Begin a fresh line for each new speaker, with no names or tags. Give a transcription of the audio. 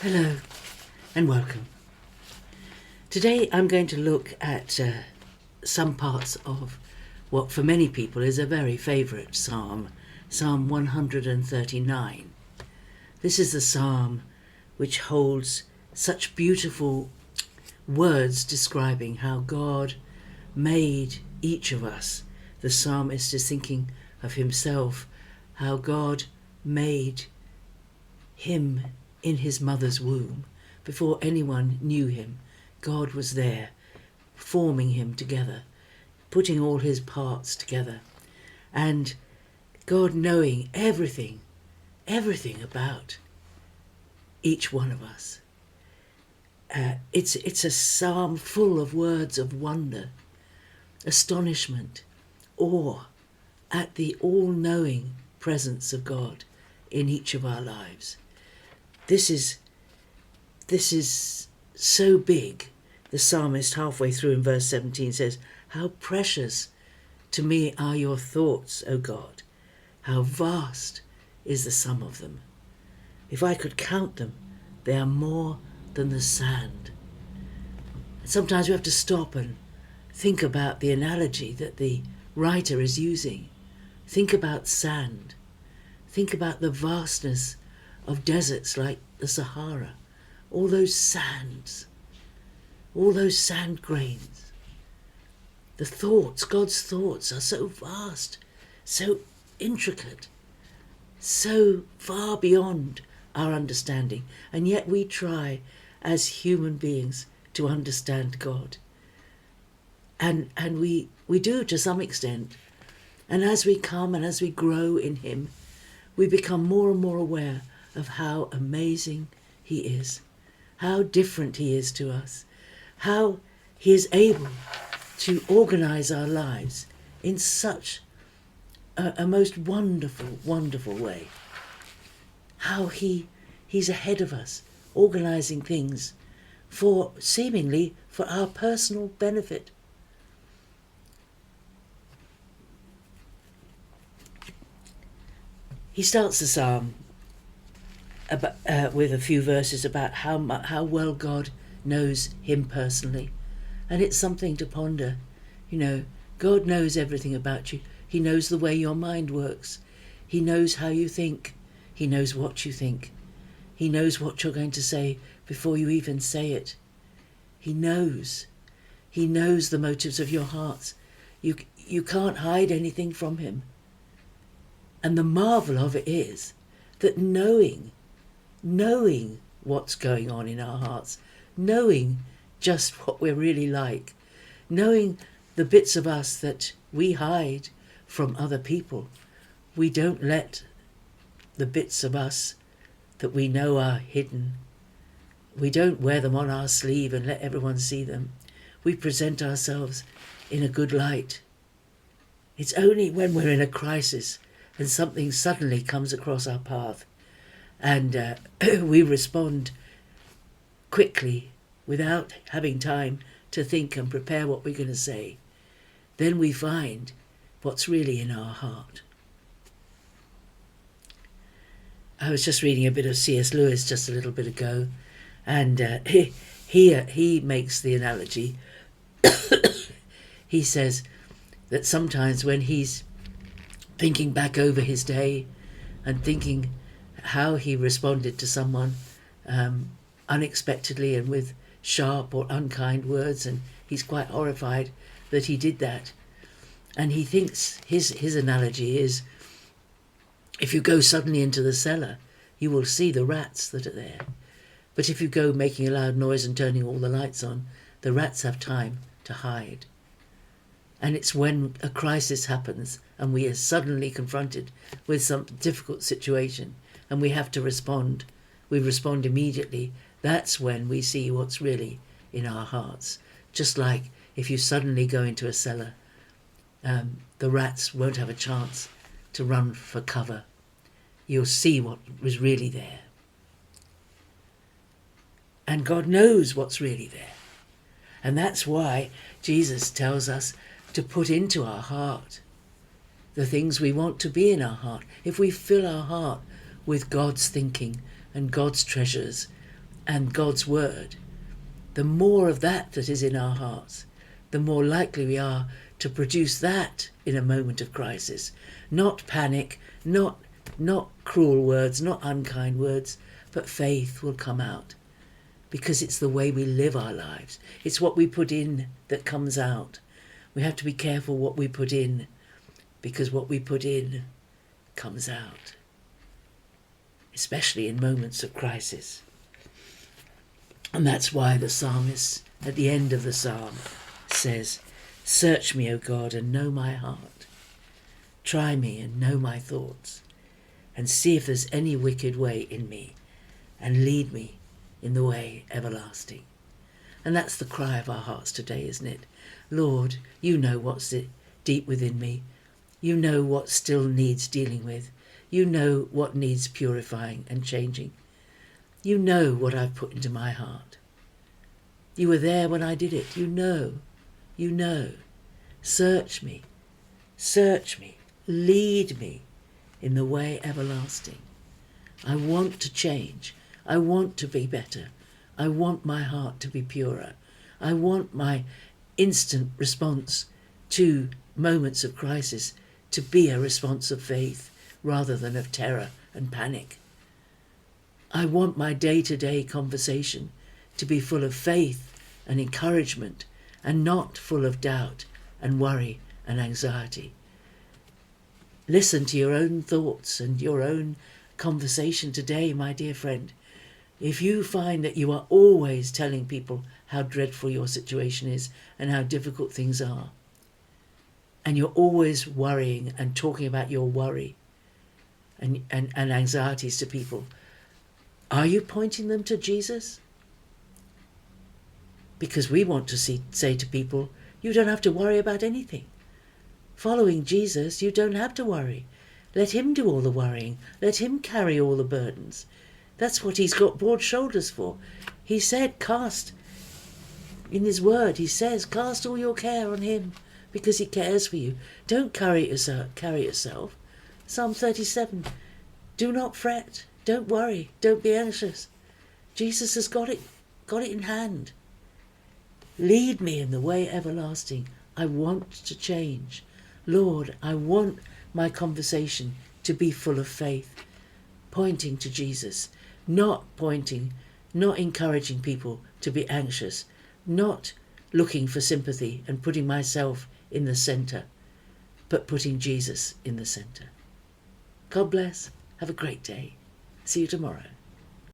Hello and welcome. Today I'm going to look at some parts of what for many people is a very favourite psalm, Psalm 139. This is the psalm which holds such beautiful words describing how God made each of us. The psalmist is thinking of himself, how God made him in his mother's womb. Before anyone knew him, God was there, forming him together, putting all his parts together. And God knowing everything about each one of us. It's a psalm full of words of wonder, astonishment, awe at the all-knowing presence of God in each of our lives. This is so big. The psalmist halfway through in verse 17 says, "How precious to me are your thoughts, O God. How vast is the sum of them. If I could count them, they are more than the sand." And sometimes we have to stop and think about the analogy that the writer is using. Think about sand. Think about the vastness of deserts like the Sahara. All those sands, all those sand grains. The thoughts, God's thoughts are so vast, so intricate, so far beyond our understanding. And yet we try as human beings to understand God. And we do to some extent. And as we come and as we grow in him, we become more and more aware of how amazing he is, how different he is to us, how he is able to organise our lives in such a most wonderful, wonderful way. How he's ahead of us, organising things seemingly for our personal benefit. He starts the psalm with a few verses about how well God knows him personally. And it's something to ponder. You know, God knows everything about you. He knows the way your mind works. He knows how you think. He knows what you think. He knows what you're going to say before you even say it. He knows. He knows the motives of your hearts. You can't hide anything from him. And the marvel of it is that knowing what's going on in our hearts, knowing just what we're really like, knowing the bits of us that we hide from other people, we don't let the bits of us that we know are hidden, we don't wear them on our sleeve and let everyone see them. We present ourselves in a good light. It's only when we're in a crisis and something suddenly comes across our path and we respond quickly without having time to think and prepare what we're going to say, then we find what's really in our heart. I was just reading a bit of C.S. Lewis just a little bit ago, and he makes the analogy. He says that sometimes when he's thinking back over his day and thinking how he responded to someone unexpectedly and with sharp or unkind words, and he's quite horrified that he did that. And he thinks his analogy is, if you go suddenly into the cellar, you will see the rats that are there. But if you go making a loud noise and turning all the lights on, the rats have time to hide. And it's when a crisis happens and we are suddenly confronted with some difficult situation and we have to respond, we respond immediately. That's when we see what's really in our hearts. Just like if you suddenly go into a cellar, the rats won't have a chance to run for cover. You'll see what was really there. And God knows what's really there. And that's why Jesus tells us to put into our heart the things we want to be in our heart. If we fill our heart with God's thinking and God's treasures, and God's word, the more of that is in our hearts, the more likely we are to produce that in a moment of crisis. Not panic, not cruel words, not unkind words, but faith will come out, because it's the way we live our lives. It's what we put in that comes out. We have to be careful what we put in, because what we put in comes out, especially in moments of crisis. And that's why the psalmist at the end of the psalm says, "Search me, O God, and know my heart. Try me and know my thoughts, and see if there's any wicked way in me, and lead me in the way everlasting." And that's the cry of our hearts today, isn't it? Lord, you know what's deep within me. You know what still needs dealing with. You know what needs purifying and changing. You know what I've put into my heart. You were there when I did it. You know. Search me, lead me in the way everlasting. I want to change. I want to be better. I want my heart to be purer. I want my instant response to moments of crisis to be a response of faith rather than of terror and panic. I want my day-to-day conversation to be full of faith and encouragement and not full of doubt and worry and anxiety. Listen to your own thoughts and your own conversation today, my dear friend. If you find that you are always telling people how dreadful your situation is and how difficult things are, and you're always worrying and talking about your worry and anxieties to people, are you pointing them to Jesus? Because we want to say to people, you don't have to worry about anything. Following Jesus, you don't have to worry. Let him do all the worrying. Let him carry all the burdens. That's what he's got broad shoulders for. He said, in his word, he says, cast all your care on him because he cares for you. Don't carry it yourself. Psalm 37, do not fret. Don't worry. Don't be anxious. Jesus has got it in hand. Lead me in the way everlasting. I want to change. Lord, I want my conversation to be full of faith, pointing to Jesus, not encouraging people to be anxious, not looking for sympathy and putting myself in the centre, but putting Jesus in the centre. God bless. Have a great day. See you tomorrow.